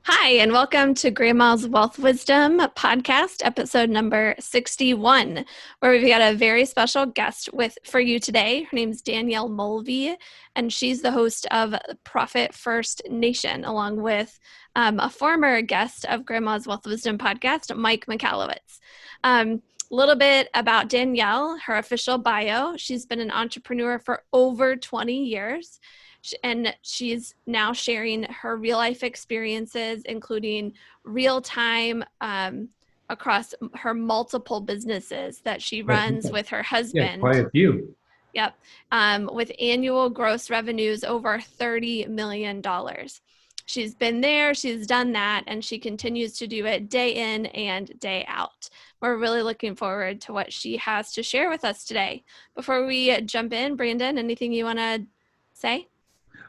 Hi, and welcome to Grandma's Wealth Wisdom podcast, episode number 61, where we've got a very special guest for you today. Her name's Danielle Mulvey, and she's the host of Profit First Nation, along with a former guest of Grandma's Wealth Wisdom podcast, Mike McAllowitz. A little bit about Danielle, her official bio. She's been an entrepreneur for over 20 years. And she's now sharing her real life experiences, including real time across her multiple businesses that she runs with her husband. Yeah, quite a few. Yep. With annual gross revenues over $30 million. She's been there, she's done that, and she continues to do it day in and day out. We're really looking forward to what she has to share with us today. Before we jump in, Brandon, anything you want to say?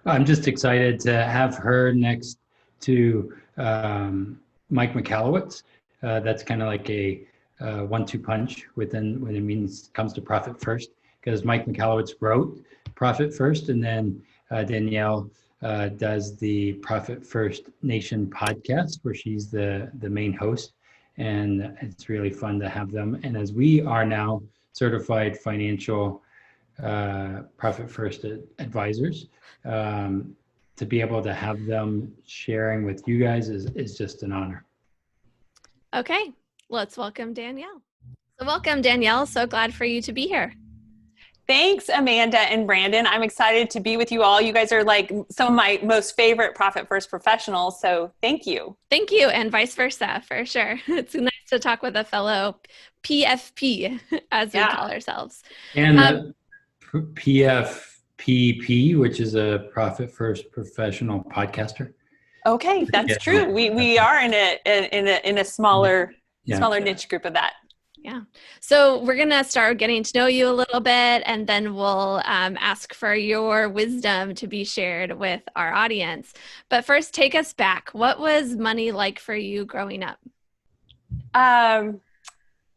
I'm just excited to have her next to Mike McAllowitz. That's kind of like a 1-2 punch when it comes to Profit First, because Mike McAllowitz wrote Profit First, and then Danielle does the Profit First Nation podcast, where she's the main host, and it's really fun to have them. And as we are now certified financial Profit First advisors, to be able to have them sharing with you guys is just an honor. Okay, let's welcome Danielle. So welcome, Danielle. So glad for you to be here. Thanks, Amanda and Brandon. I'm excited to be with you all. You guys are like some of my most favorite Profit First professionals, so thank you. Thank you, and vice versa, for sure. It's nice to talk with a fellow PFP, as we call ourselves. And PFPP, which is a Profit First professional podcaster. Okay, that's true. We are in a smaller niche group of that. Yeah. So we're going to start getting to know you a little bit, and then we'll ask for your wisdom to be shared with our audience. But first, take us back. What was money like for you growing up?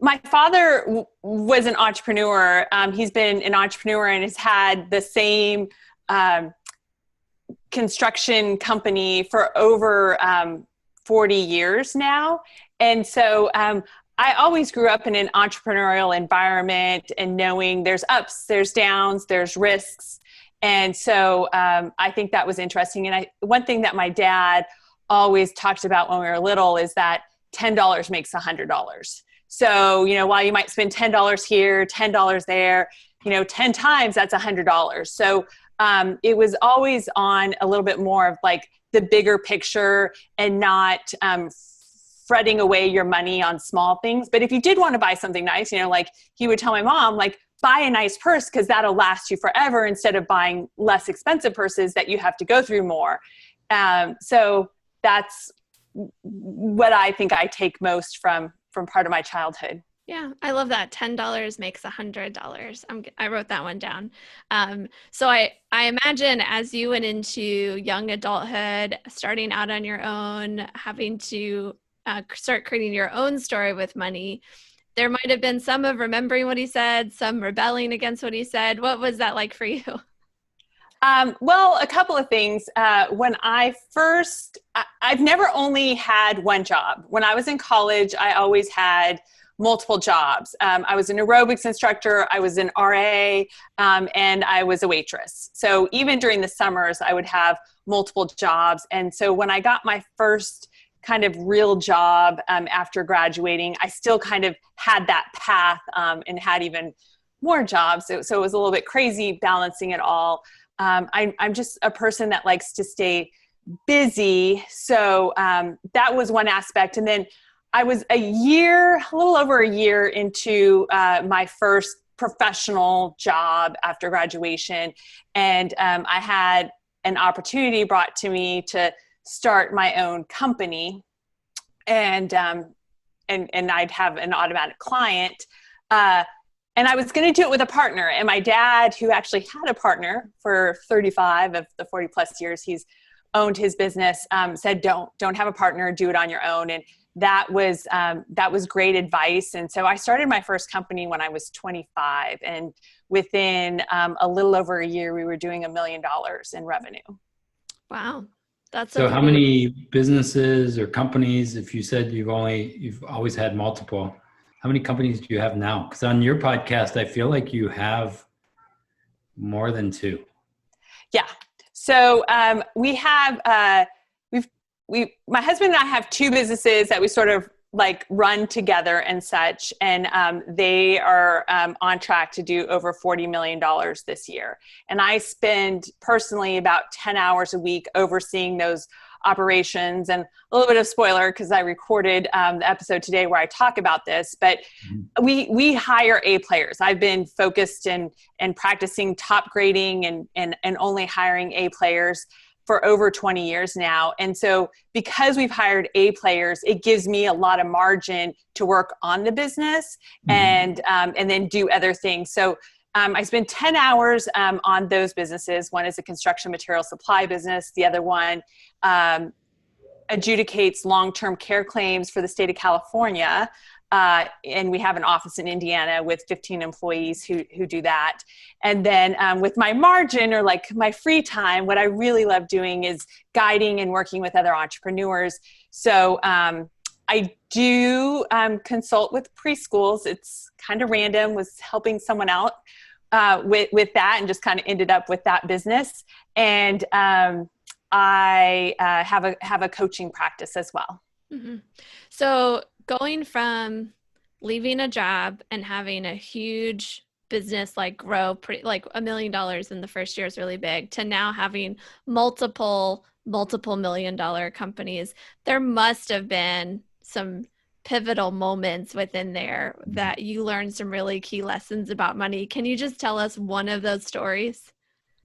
My father was an entrepreneur. He's been an entrepreneur and has had the same construction company for over 40 years now. And so I always grew up in an entrepreneurial environment and knowing there's ups, there's downs, there's risks. And so I think that was interesting. And one thing that my dad always talked about when we were little is that $10 makes $100. So, while you might spend $10 here, $10 there, 10 times, that's $100. So it was always on a little bit more of like the bigger picture and not fretting away your money on small things. But if you did want to buy something nice, like he would tell my mom, like, buy a nice purse because that'll last you forever, instead of buying less expensive purses that you have to go through more. So that's what I think I take most from part of my childhood. Yeah, I love that. $10 makes $100. I wrote that one down. So I imagine as you went into young adulthood, starting out on your own, having to start creating your own story with money, there might have been some of remembering what he said, some rebelling against what he said. What was that like for you? Well, a couple of things. When I've never only had one job. When I was in college, I always had multiple jobs. I was an aerobics instructor, I was an RA, and I was a waitress. So even during the summers, I would have multiple jobs. And so when I got my first kind of real job after graduating, I still kind of had that path and had even more jobs. So it was a little bit crazy balancing it all. I'm just a person that likes to stay busy. So that was one aspect. And then I was a little over a year into my first professional job after graduation. And I had an opportunity brought to me to start my own company. And I'd have an automatic client. And I was going to do it with a partner. And my dad, who actually had a partner for 35 of the 40 plus years he's owned his business, said, don't have a partner, do it on your own. And that was great advice. And so I started my first company when I was 25. And within a little over a year, we were doing $1 million in revenue. Wow. That's So a how many businesses or companies, if you said you've always had multiple, how many companies do you have now? Because on your podcast, I feel like you have more than two. Yeah. So we have, my husband and I have two businesses that we sort of like run together and such. And they are on track to do over $40 million this year. And I spend personally about 10 hours a week overseeing those operations. And a little bit of spoiler, because I recorded the episode today where I talk about this, but we hire A players. I've been focused and practicing top grading and only hiring A players for over 20 years now. And so because we've hired A players, it gives me a lot of margin to work on the business and then do other things. So I spend 10 hours on those businesses. One is a construction material supply business. The other one adjudicates long-term care claims for the state of California. And we have an office in Indiana with 15 employees who do that. And then with my margin or like my free time, what I really love doing is guiding and working with other entrepreneurs. So I do consult with preschools. It's kind of random, was helping someone out with that and just kind of ended up with that business. And I have a coaching practice as well. Mm-hmm. So going from leaving a job and having a huge business like grow pretty like $1 million in the first year is really big to now having multiple $1 million companies, there must have been some pivotal moments within there that you learned some really key lessons about money. Can you just tell us one of those stories?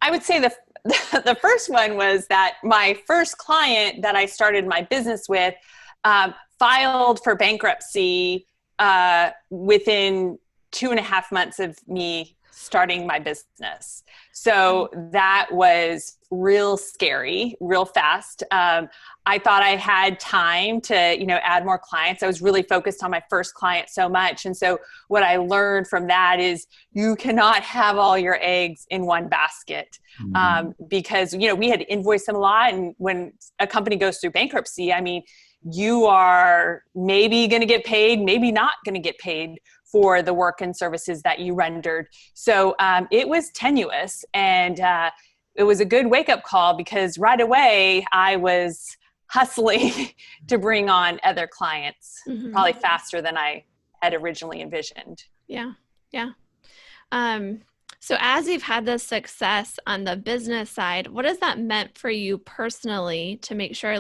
I would say the first one was that my first client that I started my business with filed for bankruptcy within 2.5 months of me starting my business. So that was real scary, real fast. I thought I had time to, add more clients. I was really focused on my first client so much. And so what I learned from that is you cannot have all your eggs in one basket because, we had to invoice them a lot. And when a company goes through bankruptcy, you are maybe going to get paid, maybe not going to get paid for the work and services that you rendered. So it was tenuous and it was a good wake-up call because right away I was hustling to bring on other clients, probably faster than I had originally envisioned. Yeah. So as you've had this success on the business side, what has that meant for you personally to make sure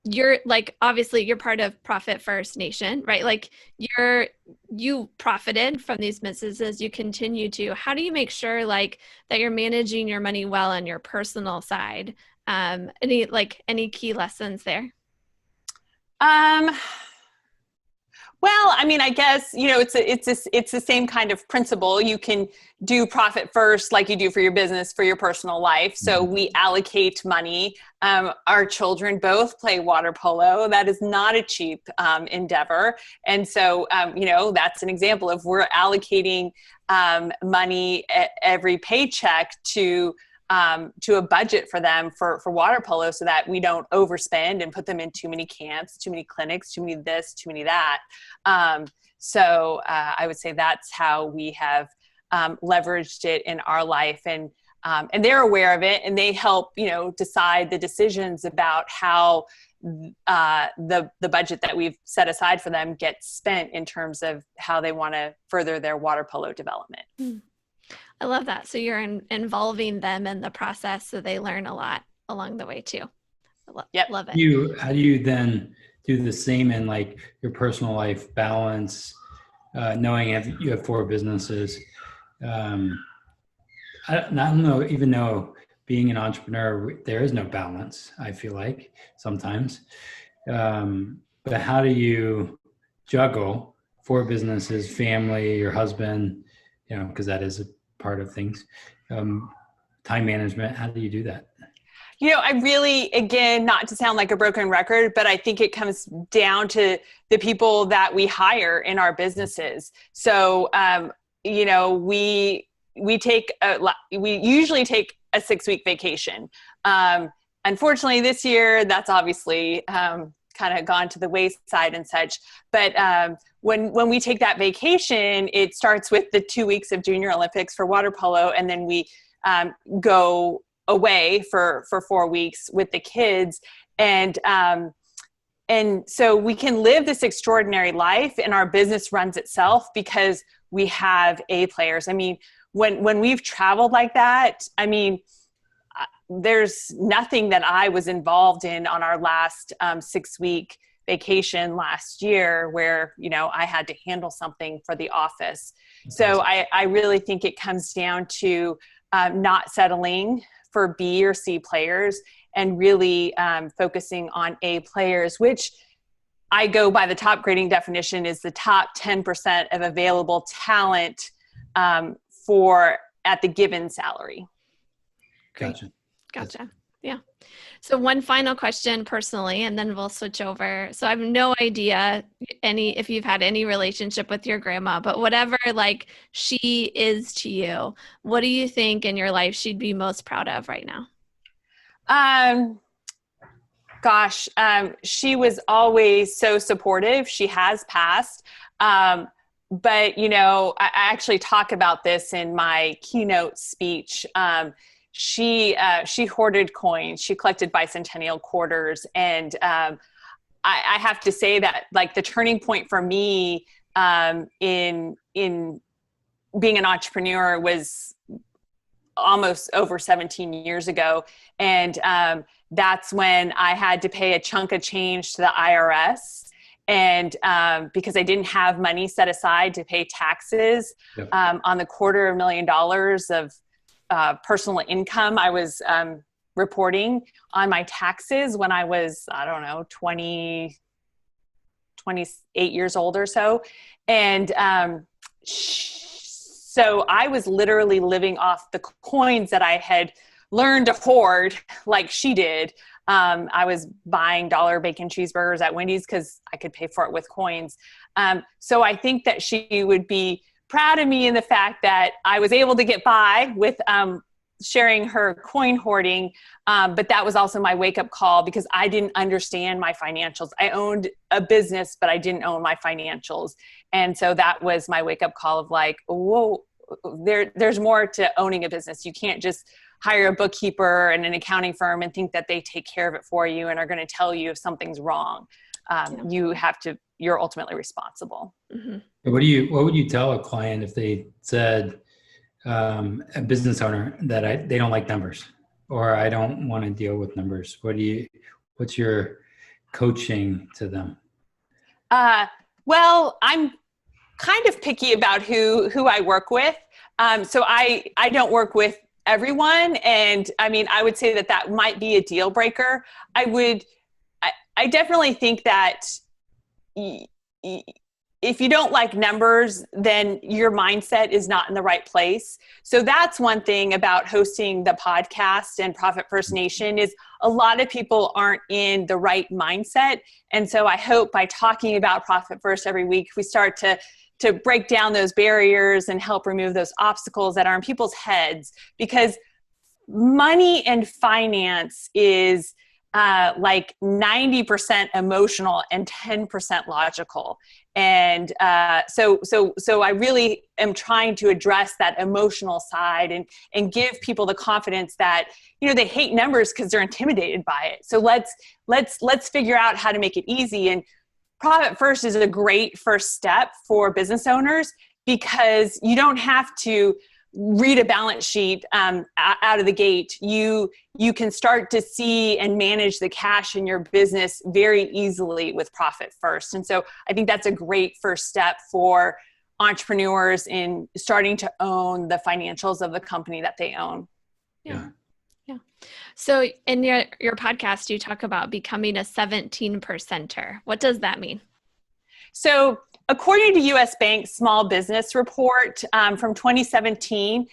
you're obviously you're part of Profit First Nation, right? You profited from these businesses, you continue to. How do you make sure that you're managing your money well on your personal side? Any key lessons there? Well, I guess, it's the same kind of principle. You can do profit first like you do for your business, for your personal life. So we allocate money. Our children both play water polo. That is not a cheap endeavor. And so, that's an example of we're allocating money every paycheck to a budget for them for water polo so that we don't overspend and put them in too many camps, too many clinics, too many this, too many that. So I would say that's how we have leveraged it in our life and they're aware of it and they help, decide the decisions about how the budget that we've set aside for them gets spent in terms of how they want to further their water polo development. I love that. So you're involving them in the process so they learn a lot along the way too. Love it. How do you then do the same in your personal life balance, knowing you have 4 businesses? I don't know, even though being an entrepreneur, there is no balance, I feel like sometimes. But how do you juggle 4 businesses, family, your husband, because that is a part of things, time management? How do you do that? I really, again, not to sound like a broken record, but I think it comes down to the people that we hire in our businesses. So, we usually take a 6-week vacation. unfortunately this year, that's obviously kind of gone to the wayside and such. But when we take that vacation, it starts with the 2 weeks of Junior Olympics for water polo, and then we go away for 4 weeks with the kids. And so we can live this extraordinary life, and our business runs itself because we have A players. I mean, when we've traveled like that, I mean, there's nothing that I was involved in on our last 6-week vacation last year where, you know, I had to handle something for the office. So I really think it comes down to not settling for B or C players and really focusing on A players, which I go by the top grading definition is the top 10% of available talent for at the given salary. Gotcha. Yeah. So one final question personally, and then we'll switch over. So I have no idea if you've had any relationship with your grandma, but whatever like she is to you, what do you think in your life she'd be most proud of right now? She was always so supportive. She has passed. But you know, I actually talk about this in my keynote speech. She hoarded coins. She collected bicentennial quarters. And I have to say that like the turning point for me in being an entrepreneur was almost over 17 years ago. And that's when I had to pay a chunk of change to the IRS. And because I didn't have money set aside to pay taxes on the $250,000 of personal income I was reporting on my taxes when I was, 28 years old or so. And so I was literally living off the coins that I had learned to hoard like she did. I was buying $1 bacon cheeseburgers at Wendy's because I could pay for it with coins. So I think that she would be proud of me in the fact that I was able to get by with sharing her coin hoarding. But that was also my wake-up call because I didn't understand my financials. I owned a business, but I didn't own my financials. And so that was my wake-up call of like, whoa, there's more to owning a business. You can't just hire a bookkeeper and an accounting firm and think that they take care of it for you and are going to tell you if something's wrong. You're ultimately responsible. Mm-hmm. What would you tell a client if they said, a business owner that they don't like numbers or I don't want to deal with numbers? What's your coaching to them? Well, I'm kind of picky about who I work with. So I don't work with everyone. And I mean, I would say that might be a deal breaker. I definitely think that if you don't like numbers, then your mindset is not in the right place. So that's one thing about hosting the podcast and Profit First Nation is a lot of people aren't in the right mindset. And so I hope by talking about Profit First every week, we start to break down those barriers and help remove those obstacles that are in people's heads, because money and finance is like 90% emotional and 10% logical. And so I really am trying to address that emotional side and give people the confidence that, you know, they hate numbers because they're intimidated by it. So let's figure out how to make it easy. And Profit First is a great first step for business owners because you don't have to read a balance sheet out of the gate. You can start to see and manage the cash in your business very easily with Profit First. And so I think that's a great first step for entrepreneurs in starting to own the financials of the company that they own. Yeah. So in your podcast, you talk about becoming a 17%er. What does that mean? So according to U.S. Bank's Small Business Report from 2017,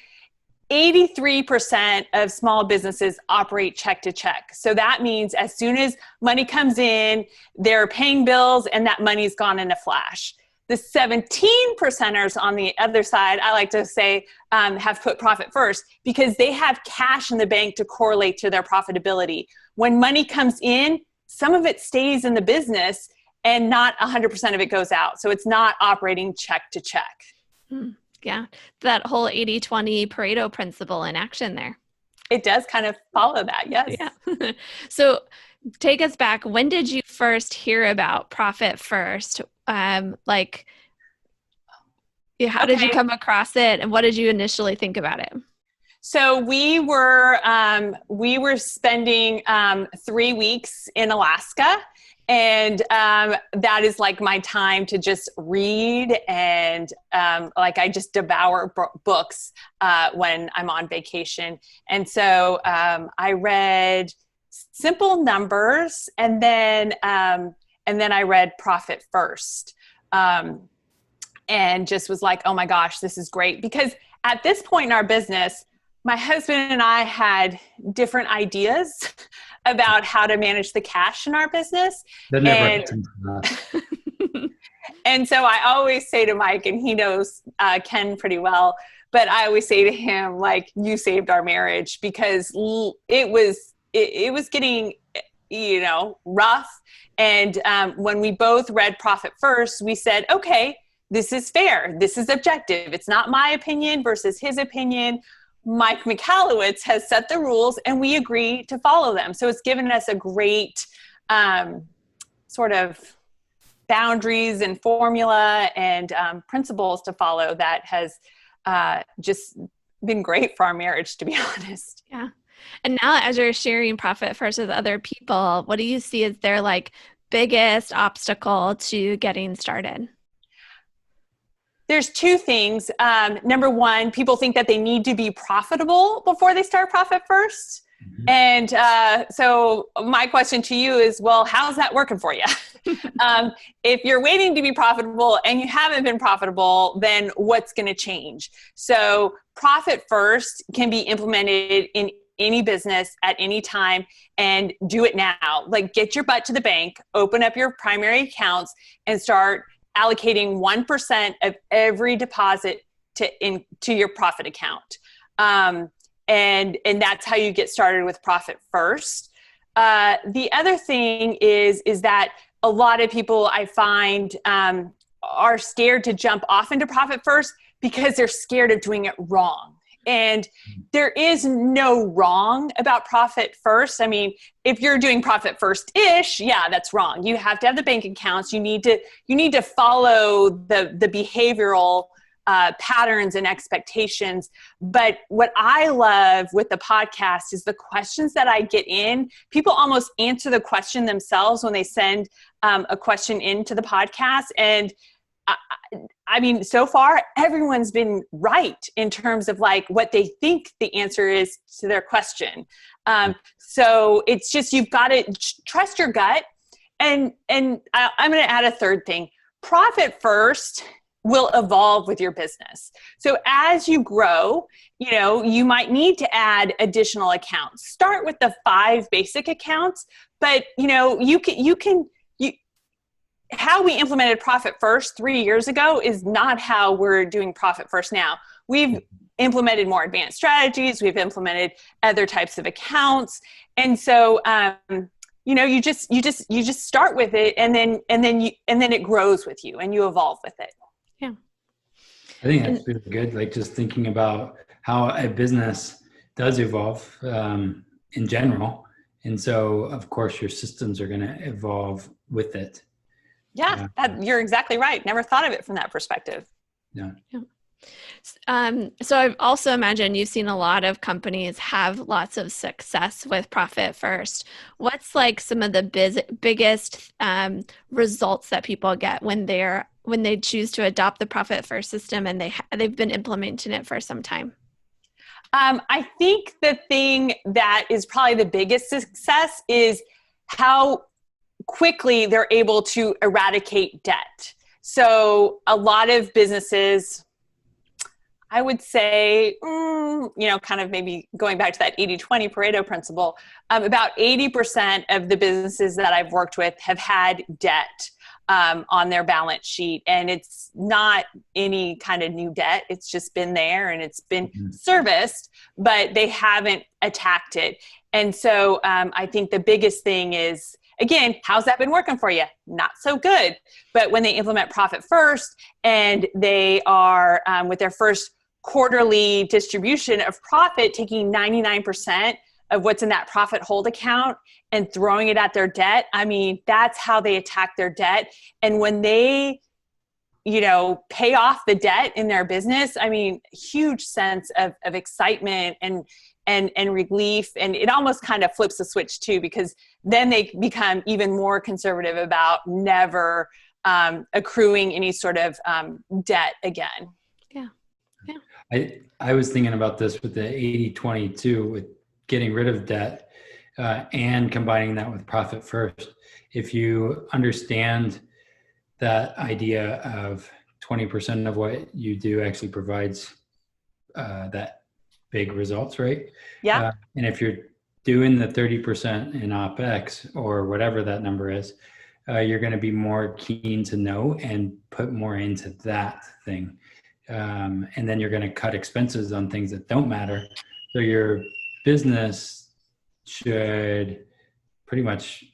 83% of small businesses operate check to check. So that means as soon as money comes in, they're paying bills and that money's gone in a flash. The 17 percenters on the other side, I like to say, have put profit first because they have cash in the bank to correlate to their profitability. When money comes in, some of it stays in the business and not 100% of it goes out. So it's not operating check to check. Yeah. That whole 80-20 Pareto principle in action there. It does kind of follow that. Yes. Yeah. So take us back. When did you first hear about profit first? How did you come across it, and what did you initially think about it? So we were spending 3 weeks in Alaska, and that is like my time to just read and I just devour books when I'm on vacation. And so I read Simple Numbers, and then I read Profit First, and just was like, oh my gosh, this is great. Because at this point in our business, my husband and I had different ideas about how to manage the cash in our business. And so I always say to Mike, and he knows Ken pretty well, but I always say to him, like, you saved our marriage, because it was getting, rough. And when we both read Profit First, we said, okay, this is fair. This is objective. It's not my opinion versus his opinion. Mike Michalowicz has set the rules and we agree to follow them. So it's given us a great sort of boundaries and formula and principles to follow that has just been great for our marriage, to be honest. Yeah. And now as you're sharing Profit First with other people, what do you see as their biggest obstacle to getting started? There's two things. Number one, people think that they need to be profitable before they start Profit First. Mm-hmm. And so my question to you is, well, how's that working for you? If you're waiting to be profitable and you haven't been profitable, then what's going to change? So Profit First can be implemented in any business at any time, and do it now. Get your butt to the bank, open up your primary accounts, and start allocating 1% of every deposit to your profit account. And that's how you get started with Profit First. The other thing is that a lot of people, I find, are scared to jump off into Profit First because they're scared of doing it wrong. And there is no wrong about Profit First. I mean, if you're doing Profit First-ish, yeah, that's wrong. You have to have the bank accounts. You need to follow the behavioral patterns and expectations. But what I love with the podcast is the questions that I get in. People almost answer the question themselves when they send a question into the podcast. And I mean, so far, everyone's been right in terms of what they think the answer is to their question. So it's just, you've got to trust your gut. And I'm going to add a third thing. Profit First will evolve with your business. So as you grow, you might need to add additional accounts. Start with the 5 basic accounts, but how we implemented Profit First 3 years ago is not how we're doing Profit First now. We've implemented more advanced strategies. We've implemented other types of accounts. And so, you just start with it, and then it grows with you and you evolve with it. Yeah. I think that's really good. Just thinking about how a business does evolve in general. And so of course your systems are going to evolve with it. Yeah, you're exactly right. Never thought of it from that perspective. Yeah. So I've also imagined you've seen a lot of companies have lots of success with Profit First. What's some of the biggest results that people get when they choose to adopt the Profit First system and they've been implementing it for some time? I think the thing that is probably the biggest success is how quickly they're able to eradicate debt. So a lot of businesses, I would say, kind of maybe going back to that 80-20 Pareto principle, about 80% of the businesses that I've worked with have had debt. on their balance sheet. And it's not any kind of new debt. It's just been there and it's been serviced, but they haven't attacked it. And so I think the biggest thing is, again, how's that been working for you? Not so good. But when they implement Profit First and they are with their first quarterly distribution of profit, taking 99% of what's in that profit hold account and throwing it at their debt. I mean, that's how they attack their debt. And when they, pay off the debt in their business, I mean, huge sense of excitement and relief. And it almost kind of flips the switch too, because then they become even more conservative about never accruing any sort of debt again. Yeah. I was thinking about this with the 80-20 too, with getting rid of debt and combining that with Profit First. If you understand that idea of 20% of what you do actually provides that big results, right? Yeah. And if you're doing the 30% in OpEx or whatever that number is, you're going to be more keen to know and put more into that thing. And then you're going to cut expenses on things that don't matter. So your business should pretty much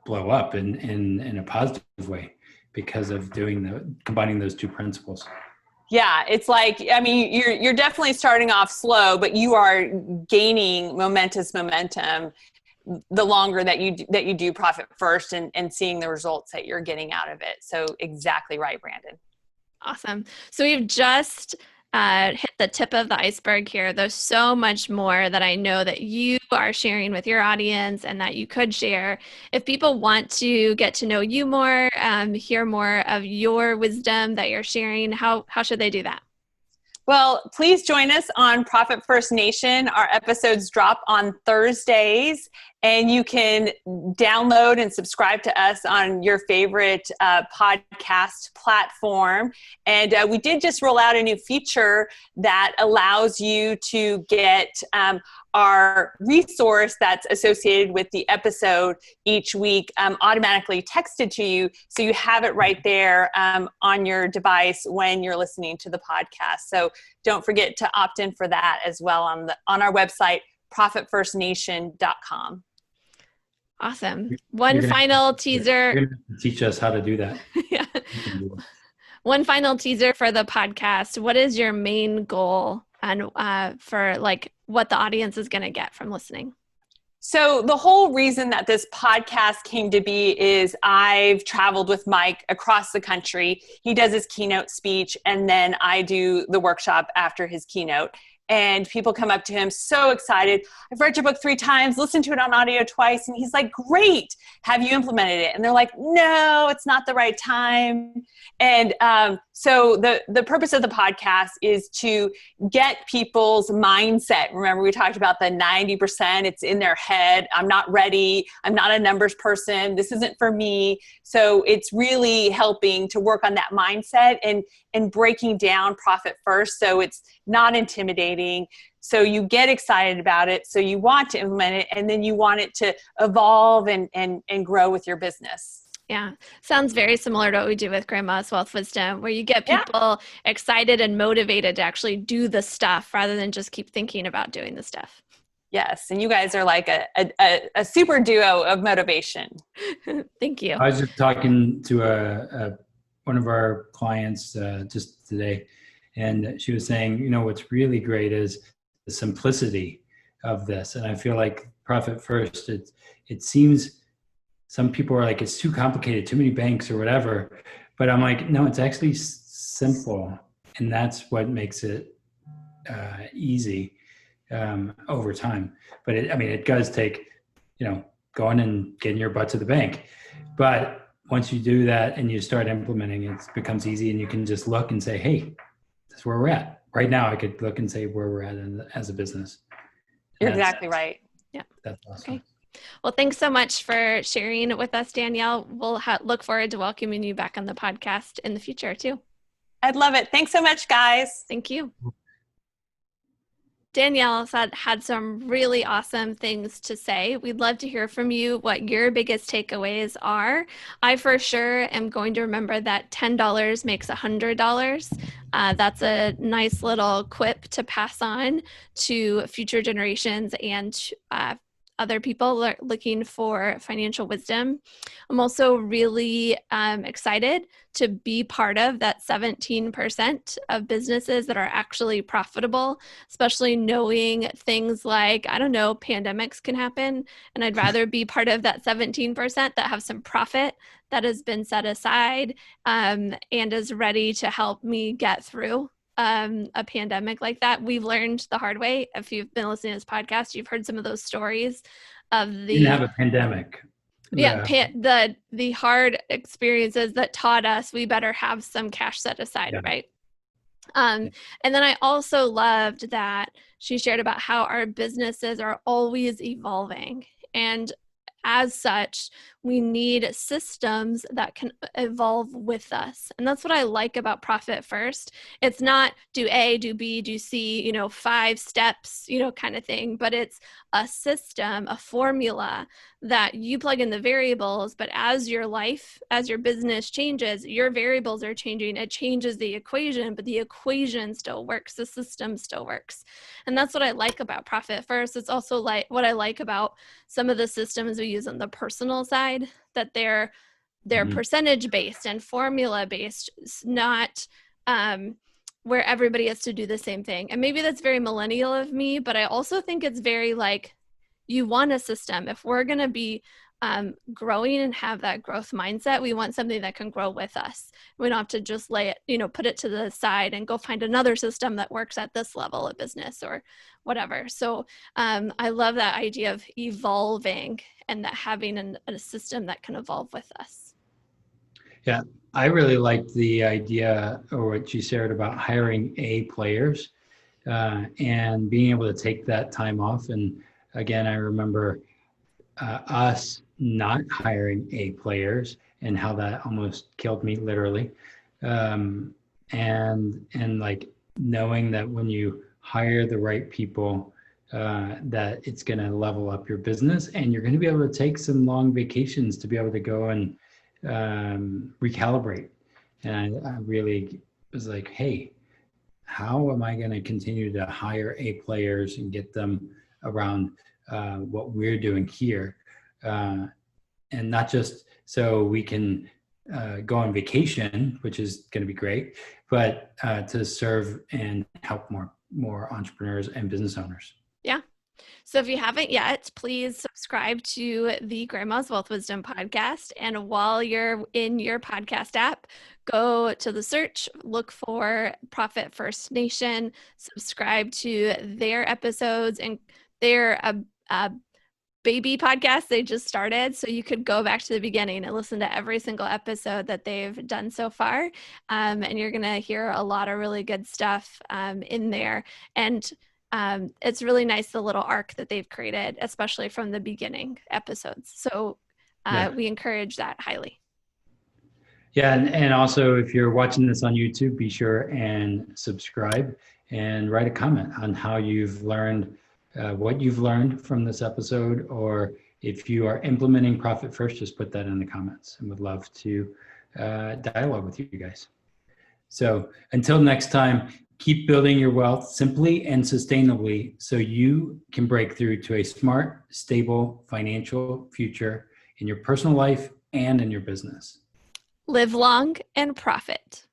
blow up in a positive way because of combining those two principles. Yeah, it's like, I mean, you're definitely starting off slow, but you are gaining momentum the longer that you do Profit First and seeing the results that you're getting out of it. So exactly right, Brandon. Awesome. So we've just hit the tip of the iceberg here. There's so much more that I know that you are sharing with your audience and that you could share. If people want to get to know you more, hear more of your wisdom that you're sharing, how should they do that? Well, please join us on Profit First Nation. Our episodes drop on Thursdays, and you can download and subscribe to us on your favorite podcast platform. And we did just roll out a new feature that allows you to get our resource that's associated with the episode each week automatically texted to you, so you have it right there on your device when you're listening to the podcast. So don't forget to opt in for that as well on our website, profitfirstnation.com. Awesome. One final teaser. You're going to teach us how to do that. Yeah. One final teaser for the podcast. What is your main goal and for like what the audience is going to get from listening? So the whole reason that this podcast came to be is I've traveled with Mike across the country. He does his keynote speech, and then I do the workshop after his keynote. And people come up to him so excited. I've read your book 3 times, listened to it on audio twice. And he's like, great. Have you implemented it? And they're like, no, it's not the right time. And so the purpose of the podcast is to get people's mindset. Remember, we talked about the 90%. It's in their head. I'm not ready. I'm not a numbers person. This isn't for me. So it's really helping to work on that mindset and breaking down Profit First. So it's not intimidating. So you get excited about it. So you want to implement it, and then you want it to evolve and grow with your business. Yeah. Sounds very similar to what we do with Grandma's Wealth Wisdom, where you get people excited and motivated to actually do the stuff rather than just keep thinking about doing the stuff. Yes. And you guys are like a super duo of motivation. Thank you. I was just talking to one of our clients just today, and she was saying, what's really great is the simplicity of this. And I feel like Profit First, it seems some people are like, it's too complicated, too many banks or whatever. But I'm like, no, it's actually simple. And that's what makes it easy over time. But it does take, going and getting your butt to the bank. But once you do that and you start implementing, it becomes easy, and you can just look and say, hey, that's where we're at. Right now, I could look and say where we're at as a business. You're exactly right. Yeah. That's awesome. Okay. Well, thanks so much for sharing with us, Danielle. We'll look forward to welcoming you back on the podcast in the future too. I'd love it. Thanks so much, guys. Thank you. Danielle had some really awesome things to say. We'd love to hear from you what your biggest takeaways are. I for sure am going to remember that $10 makes $100. That's a nice little quip to pass on to future generations and other people looking for financial wisdom. I'm also really excited to be part of that 17% of businesses that are actually profitable, especially knowing things like, I don't know, pandemics can happen. And I'd rather be part of that 17% that have some profit that has been set aside and is ready to help me get through a pandemic like that. We've learned the hard way. If you've been listening to this podcast, you've heard some of those stories of We didn't have a pandemic. the hard experiences that taught us we better have some cash set aside, right? And then I also loved that she shared about how our businesses are always evolving, and as such, we need systems that can evolve with us. And that's what I like about Profit First. It's not do A, do B, do C, 5 steps, kind of thing, but it's a system, a formula that you plug in the variables, but as your business changes, your variables are changing. It changes the equation, but the equation still works. The system still works. And that's what I like about Profit First. It's also like what I like about some of the systems we use on the personal side, that they're percentage based and formula based, not where everybody has to do the same thing. And maybe that's very millennial of me, but I also think it's very like, you want a system. If we're going to be growing and have that growth mindset, we want something that can grow with us. We don't have to just put it to the side and go find another system that works at this level of business or whatever. So I love that idea of evolving and that having a system that can evolve with us. Yeah, I really liked the idea or what you shared about hiring A players and being able to take that time off. And again, I remember us not hiring A players and how that almost killed me literally. And like knowing that when you hire the right people, that it's going to level up your business and you're going to be able to take some long vacations to be able to go and recalibrate. And I really was like, hey, how am I going to continue to hire A players and get them around what we're doing here, and not just so we can go on vacation, which is going to be great, but to serve and help more entrepreneurs and business owners. Yeah. So if you haven't yet, please subscribe to the Grandma's Wealth Wisdom podcast. And while you're in your podcast app, go to the search, look for Profit First Nation, subscribe to their episodes, and they're a baby podcast they just started. So you could go back to the beginning and listen to every single episode that they've done so far. And you're going to hear a lot of really good stuff in there. And it's really nice, the little arc that they've created, especially from the beginning episodes. So we encourage that highly. Yeah. And also, if you're watching this on YouTube, be sure and subscribe and write a comment on how you've learned, what you've learned from this episode, or if you are implementing Profit First, just put that in the comments, and would love to dialogue with you guys. So until next time, keep building your wealth simply and sustainably so you can break through to a smart, stable financial future in your personal life and in your business. Live long and profit.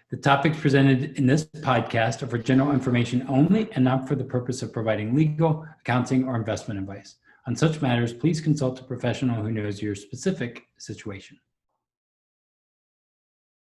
The topics presented in this podcast are for general information only and not for the purpose of providing legal, accounting, or investment advice. On such matters, please consult a professional who knows your specific situation.